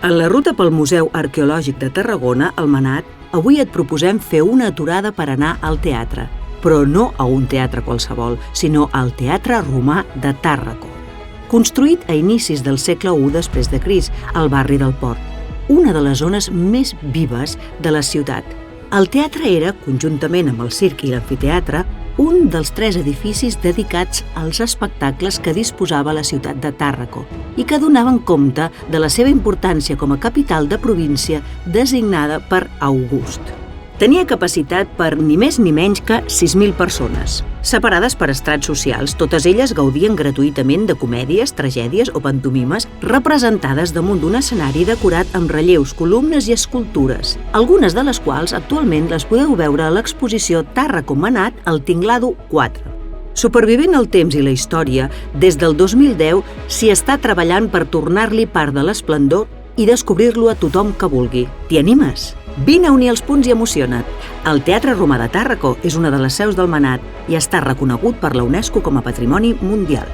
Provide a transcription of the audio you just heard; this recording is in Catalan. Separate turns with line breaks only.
En la ruta pel Museu Arqueològic de Tarragona, al Manat, avui et proposem fer una aturada per anar al teatre, però no a un teatre qualsevol, sinó al Teatre Romà de Tàrraco. Construït a inicis del segle I després de Crist, al barri del Port, una de les zones més vives de la ciutat. El teatre era, conjuntament amb el circ i l'amfiteatre, un dels 3 edificis dedicats als espectacles que disposava la ciutat de Tàrraco i que donaven compte de la seva importància com a capital de província designada per August. Tenia capacitat per ni més ni menys que 6.000 persones, separades per estrats socials. Totes elles gaudien gratuïtament de comèdies, tragèdies o pantomimes representades damunt d'un escenari decorat amb relleus, columnes i escultures, algunes de les quals actualment les podeu veure a l'exposició Tàrraco Manat al Tinglado 4. Supervivint el temps i la història, des del 2010 s'hi està treballant per tornar-li part de l'esplendor i descobrir-lo a tothom que vulgui. T'hi animes? Vine a unir els punts i emociona't. El Teatre Romà de Tàrraco és una de les seus del Manat i està reconegut per la UNESCO com a Patrimoni Mundial.